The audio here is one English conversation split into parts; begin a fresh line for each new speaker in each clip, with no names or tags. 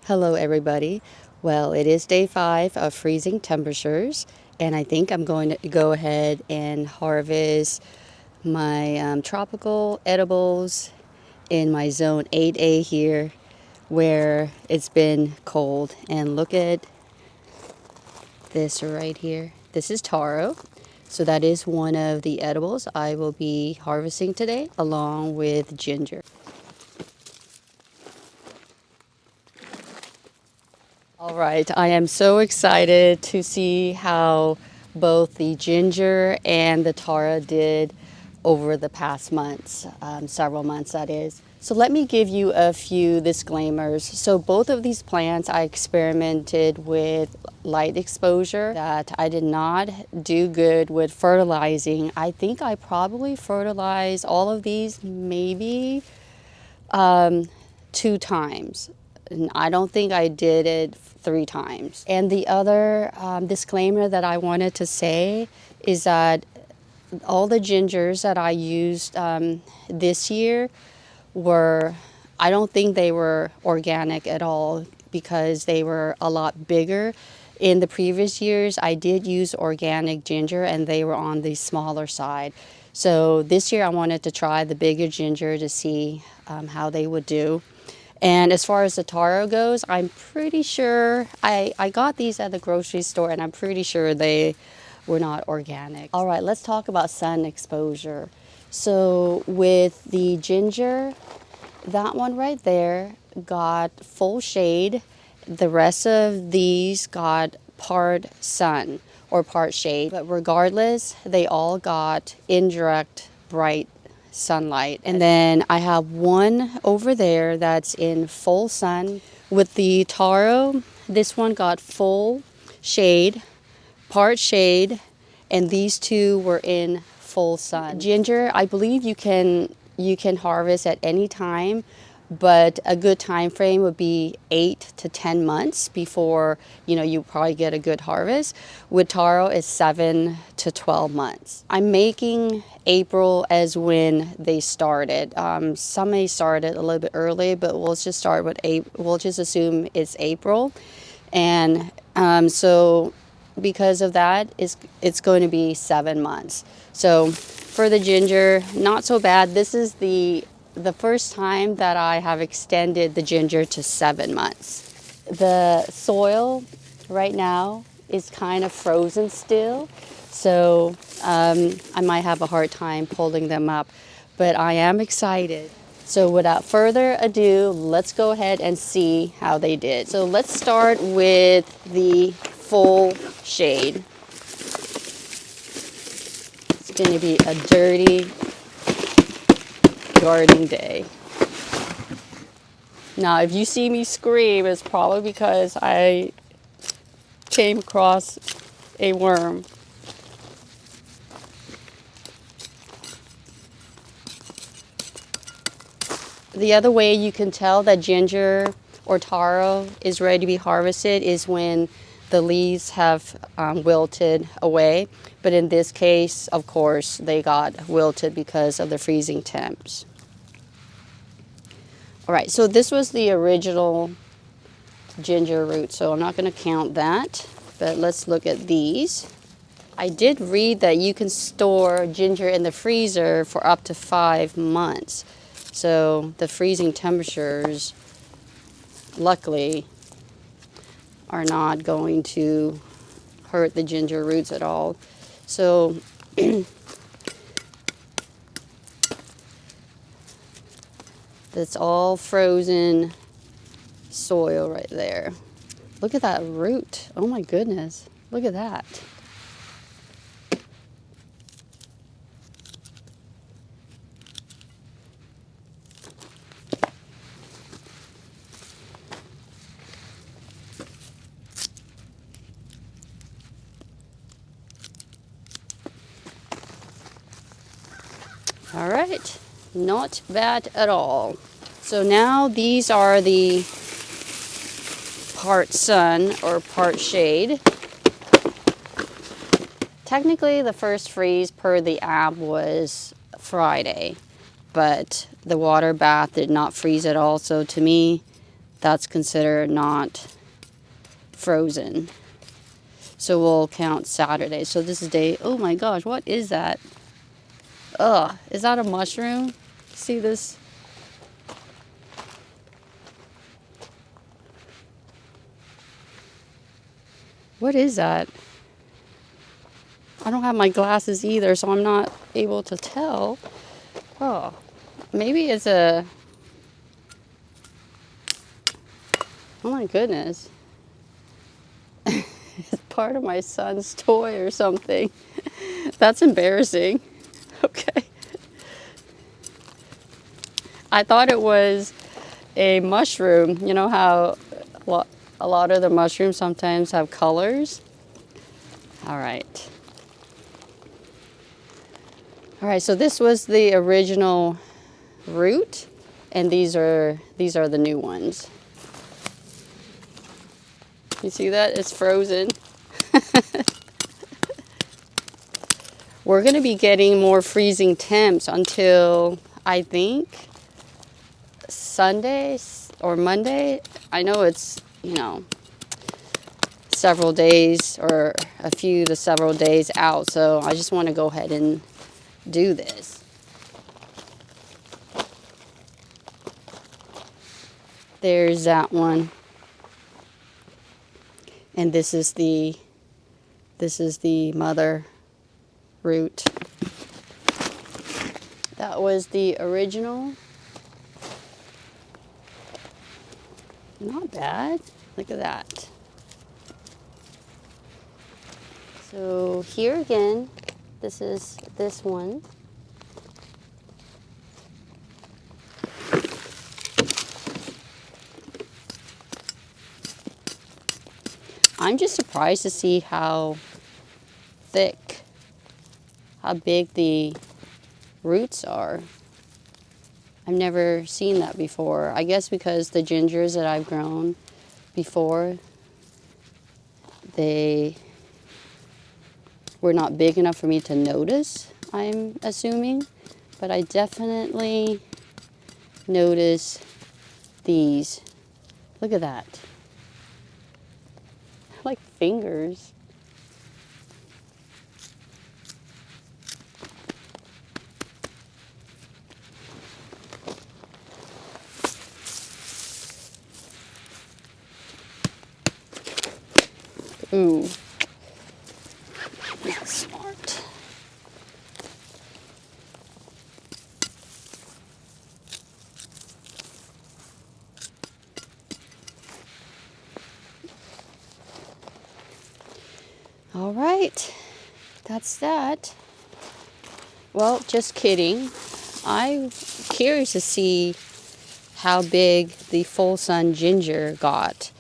Hello, everybody. Well, it is day 5 of freezing temperatures, and I think I'm going to go ahead and harvest my tropical edibles in my zone 8A here, where it's been cold. And look at this right here. This is taro. So that is one of the edibles I will be harvesting today, along with ginger. All right, I am so excited to see how both the ginger and the taro did over the past months, several months that is. So let me give you a few disclaimers. So both of these plants I experimented with light exposure that I did not do good with fertilizing. I think I probably fertilized all of these maybe 2 times. And I don't think I did it 3 times. And the other disclaimer that I wanted to say is that all the gingers that I used this year were, I don't think they were organic at all because they were a lot bigger. In the previous years, I did use organic ginger and they were on the smaller side. So this year I wanted to try the bigger ginger to see how they would do. And as far as the taro goes, I'm pretty sure I got these at the grocery store and I'm pretty sure they were not organic. All right, let's talk about sun exposure. So with the ginger, that one right there got full shade. The rest of these got part sun or part shade. But regardless, they all got indirect bright sunlight. And then I have one over there that's in full sun. With the taro, this one got full shade, part shade, and these two were in full sun. Ginger, I believe you can harvest at any time, but a good time frame would be 8 to 10 months before you probably get a good harvest. With taro, it's 7 to 12 months. I'm making April as when they started. Some may start it a little bit early, but we'll just start with we'll just assume it's April, and so because of that, it's going to be 7 months. So for the ginger, not so bad. This is the first time that I have extended the ginger to 7 months. The soil right now is kind of frozen still, so I might have a hard time pulling them up, but I am excited. So without further ado, let's go ahead and see how they did. So let's start with the full shade. It's going to be a dirty gardening day. Now, if you see me scream, it's probably because I came across a worm. The other way you can tell that ginger or taro is ready to be harvested is when the leaves have wilted away. But in this case, of course, they got wilted because of the freezing temps. All right, so this was the original ginger root, so I'm not going to count that, but let's look at these. I did read that you can store ginger in the freezer for up to 5 months. So the freezing temperatures, luckily, are not going to hurt the ginger roots at all. So that's all frozen soil right there. Look at that root. Oh my goodness. Look at that. All right, not bad at all. So now these are the part sun or part shade. Technically the first freeze per the app was Friday, but the water bath did not freeze at all. So to me, that's considered not frozen. So we'll count Saturday. So this is day, oh my gosh, what is that? Ugh, is that a mushroom? See this? What is that? I don't have my glasses either, so I'm not able to tell. Oh, maybe it's a, oh my goodness. It's part of my son's toy or something. That's embarrassing. Okay. I thought it was a mushroom. You know how a lot of the mushrooms sometimes have colors? All right. All right, so this was the original root, and these are the new ones. You see that? It's frozen. We're going to be getting more freezing temps until, I think, Sunday or Monday. I know it's, several days or a few to several days out, so I just want to go ahead and do this. There's that one. And this is the mother root. That was the original. Not bad. Look at that. So here again, this is this one. I'm just surprised to see how thick, how big the roots are. I've never seen that before. I guess because the gingers that I've grown before, they were not big enough for me to notice, I'm assuming. But I definitely notice these. Look at that. Like fingers. Ooh. That's smart. All right, that's that. Well, just kidding. I'm curious to see how big the full sun ginger got.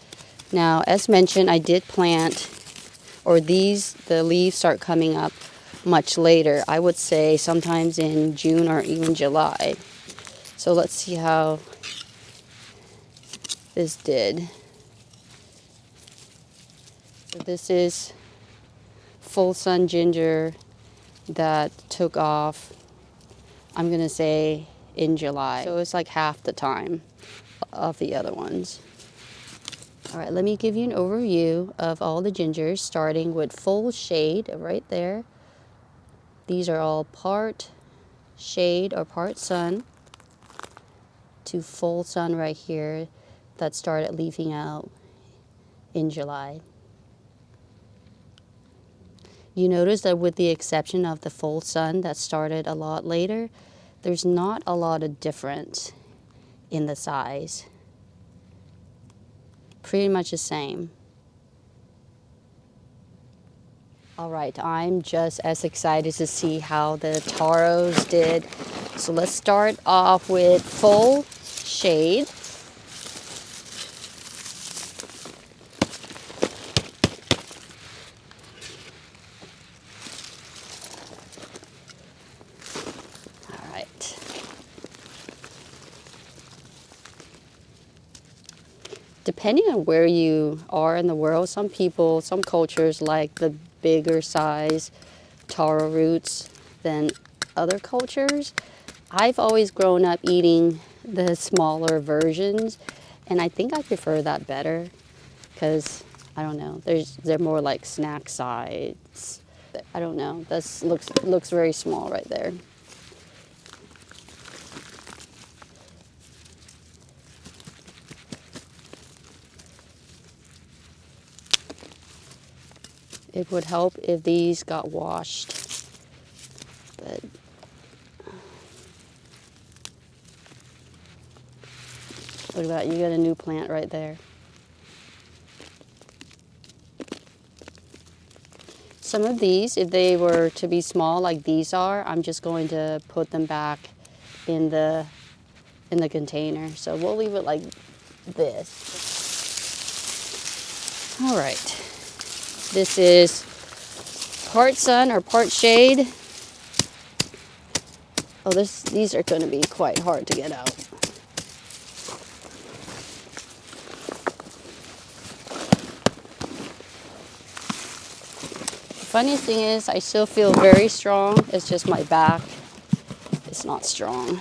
Now, as mentioned, I did plant, or the leaves start coming up much later. I would say sometimes in June or even July. So let's see how this did. So this is full sun ginger that took off, I'm gonna say in July. So it's like half the time of the other ones. All right, let me give you an overview of all the gingers, starting with full shade right there. These are all part shade or part sun to full sun right here that started leafing out in July. You notice that with the exception of the full sun that started a lot later, there's not a lot of difference in the size. Pretty much the same. All right, I'm just as excited to see how the taros did. So let's start off with full shade. All right. Depending on where you are in the world, some people, some cultures like the bigger size taro roots than other cultures. I've always grown up eating the smaller versions, And I think I prefer that better because, I don't know, they're more like snack size. I don't know, this looks very small right there. It would help if these got washed, but look at that, you got a new plant right there. Some of these, if they were to be small like these are, I'm just going to put them back in the container. So we'll leave it like this. All right, this is part sun or part shade. Oh, these are going to be quite hard to get out. The funniest thing is I still feel very strong. It's just my back. It's not strong.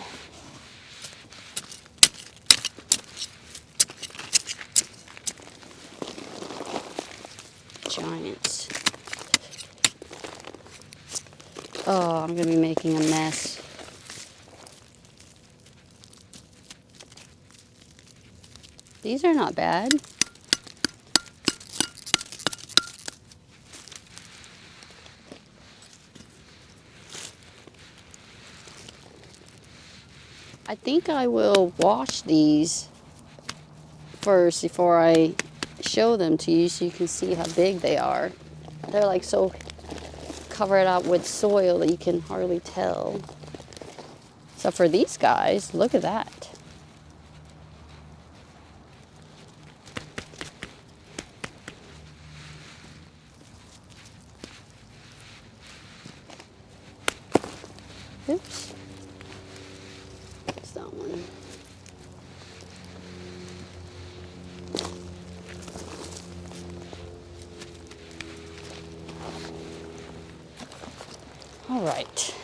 Giants. Oh, I'm going to be making a mess. These are not bad. I think I will wash these first before I show them to you so you can see how big they are. They're like so covered up with soil that you can hardly tell. So for these guys, look at that. Oops. It's that one. All right.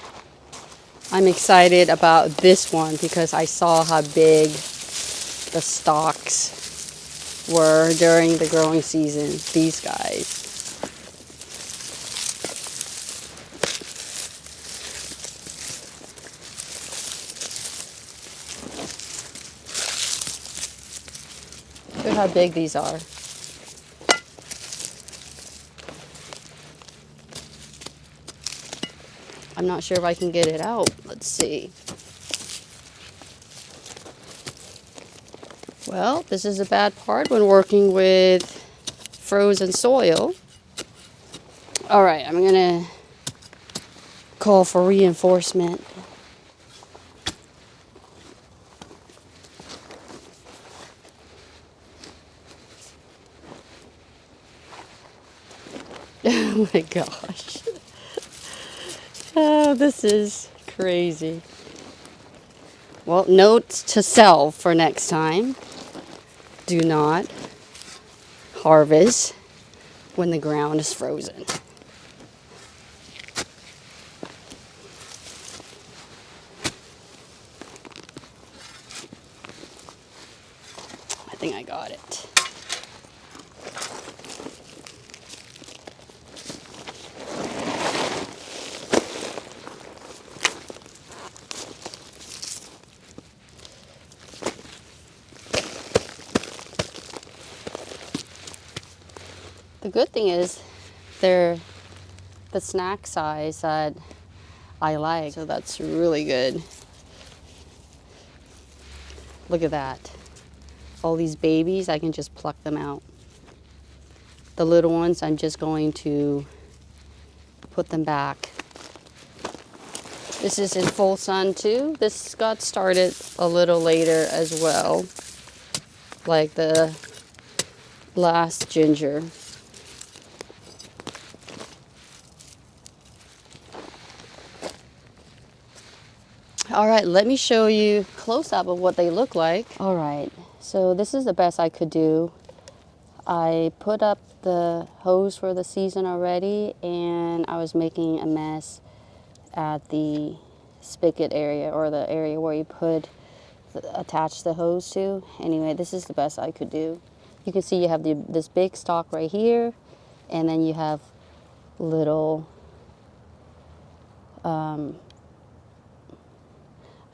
I'm excited about this one because I saw how big the stalks were during the growing season. These guys. Look how big these are. I'm not sure if I can get it out. Let's see. Well, this is a bad part when working with frozen soil. All right, I'm gonna call for reinforcement. Oh my gosh. Oh, this is crazy. Well, notes to self for next time. Do not harvest when the ground is frozen. I think I got it. The good thing is they're the snack size that I like, so that's really good. Look at that. All these babies, I can just pluck them out. The little ones, I'm just going to put them back. This is in full sun too. This got started a little later as well, like the last ginger. All right, let me show you close up of what they look like. All right, so this is the best I could do. I put up the hose for the season already, and I was making a mess at the spigot area, or the area where you put attach the hose to. Anyway, this is the best I could do. You can see you have this big stalk right here, and then you have little, I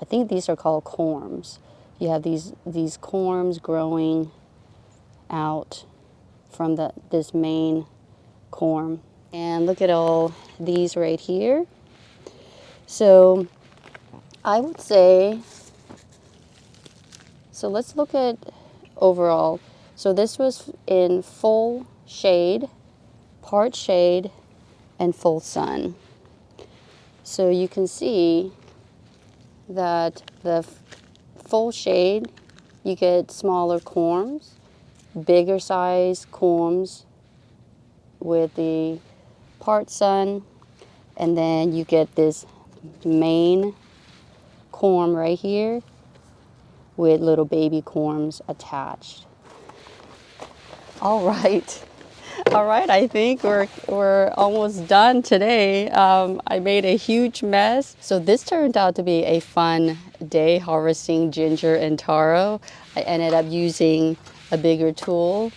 think these are called corms. You have these corms growing out from this main corm. And look at all these right here. So I would say, so let's look at overall. So this was in full shade, part shade, and full sun. So you can see that the full shade, you get smaller corms, bigger size corms with the part sun, and then you get this main corm right here with little baby corms attached. All right. All right, I think we're almost done today. I made a huge mess. So this turned out to be a fun day harvesting ginger and taro. I ended up using a bigger tool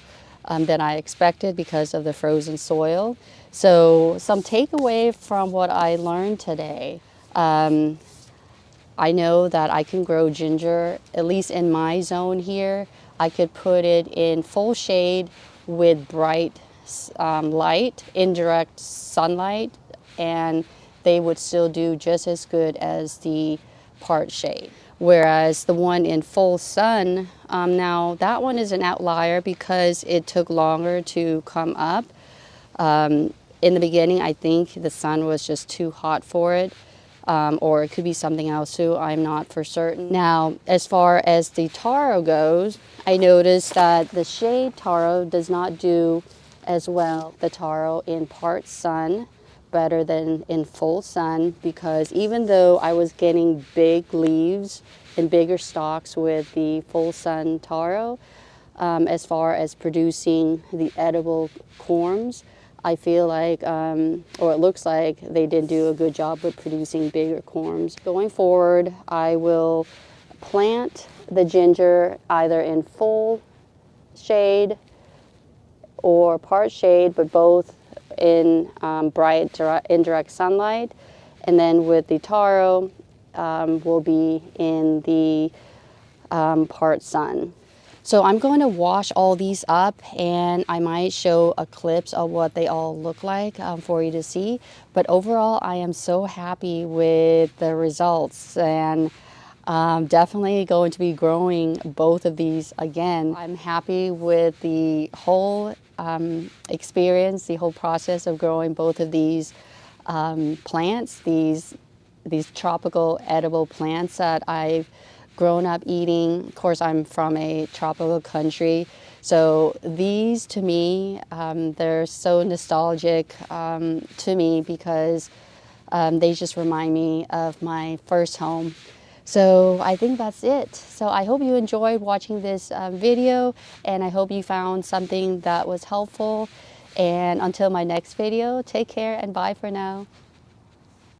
than I expected because of the frozen soil. So some takeaway from what I learned today. I know that I can grow ginger, at least in my zone here. I could put it in full shade with bright light, indirect sunlight, and they would still do just as good as the part shade. Whereas the one in full sun, now that one is an outlier because it took longer to come up. In the beginning, I think the sun was just too hot for it. Or it could be something else too, I'm not for certain. Now, as far as the taro goes, I noticed that the shade taro does not do as well, the taro in part sun, better than in full sun, because even though I was getting big leaves and bigger stalks with the full sun taro, as far as producing the edible corms, I feel like, or it looks like they did do a good job with producing bigger corms. Going forward, I will plant the ginger either in full shade or part shade, but both in bright indirect sunlight. And then with the taro, will be in the part sun. So I'm going to wash all these up, and I might show a clips of what they all look like for you to see. But overall, I am so happy with the results, and definitely going to be growing both of these again. I'm happy with the whole experience, the whole process of growing both of these plants, these tropical edible plants that I've grown up eating. Of course, I'm from a tropical country, so these to me, they're so nostalgic to me because they just remind me of my first home. So I think that's it. So I hope you enjoyed watching this video, and I hope you found something that was helpful. And until my next video, take care and bye for now.